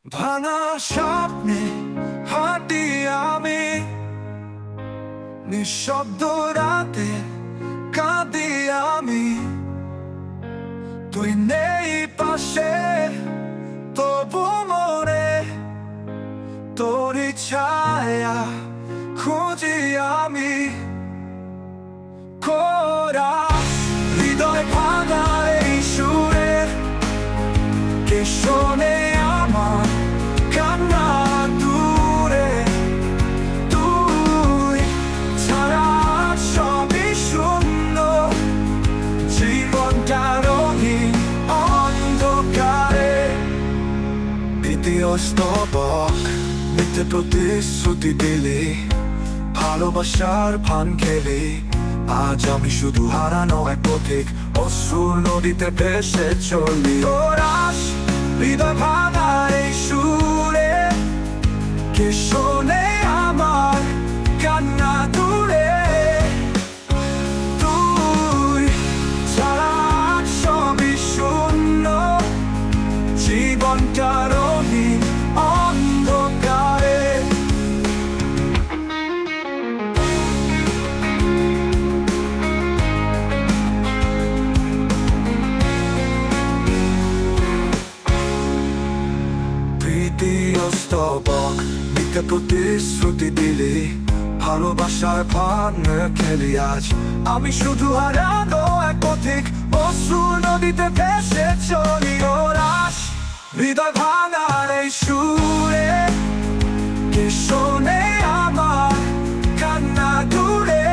ভাঙা স্বপ্নে হাঁটি আমি, নিঃশব্দ রাতে কাঁদি আমি। তুই নেই পাশে, তবু মনে তোরই ছায়া খুঁজি আমি। কোরাস হৃদয় ভাঙা এই সুরে, কে শোনে আমার কান্না দূরে? তুই ছাড়া সবই শূন্য, জীবনটা রঙিন অন্ধকারে। দ্বিতীয় স্তবক মিথ্যে প্রতিশ্রুতি দিলি, ভালোবাসার ভান খেলি। আজ আমি শুধু হারানো এক পথিক, অশ্রুর নদীতে ভেসে চলি। কোরাস হৃদয় ভাঙা এই সুরে, কে শোনে আমার কান্না দূরে? তুই ছাড়া সবই শূন্য, জীবনটা রঙিন অন্ধকারে। তৃতীয় স্তবক মিথ্যে প্রতিশ্রুতি দিলি, ভালোবাসার ভান খেলি। আজ আমি শুধু হারানো এক পথিক, অশ্রুর নদীতে ভেসে চলি। কোরাস হৃদয় ভাঙার এই সুরে, কে শোনে আমার কান্না দূরে?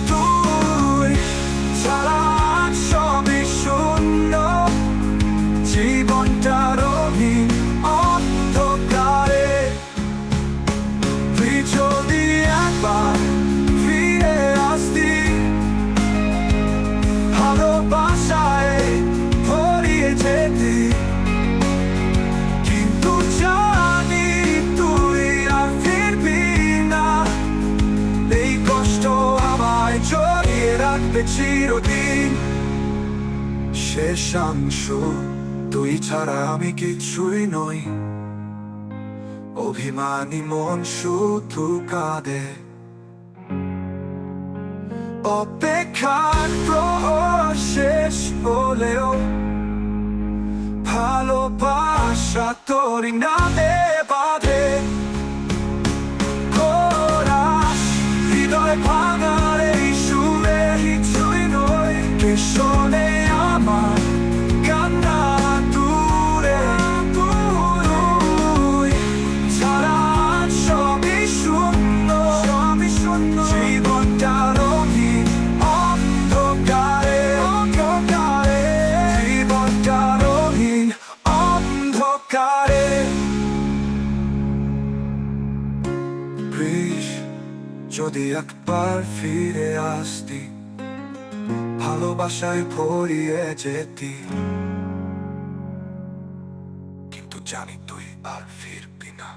তুই ছাড়া সবই শূন্য, জীবনটা রঙিন অন্ধকারে। তুই যদি একবার ফিরে আসতি, ভালোবাসায় ভরিয়ে যেতি। কিন্তু জানি তুই আর ফিরবি না, এই কষ্ট আমায় জড়িয়ে রাখবে চিরদিন। শেষাংশ তুই ছাড়া আমি কিছুই নই, অভিমানী মন শুধু কাঁদে। অপেক্ষার প্রহর শেষ হলেও, ভালোবাসা তোরই নামে বাঁধে। কোরাস হৃদয় ভাঙার এই সুরে, কিছুই নয়, কে শোনে আমার কান্না দূরে? তুই ছাড়া সবই শূন্য, জীবনটা রঙিন অন্ধকারে। জীবনটা রঙিন অন্ধকারে। প্লিজ যদি একবার ফিরে আসতি, ভালোবাসায় ভরিয়ে যেতি। কিন্তু জানি তুই আর ফিরবি না।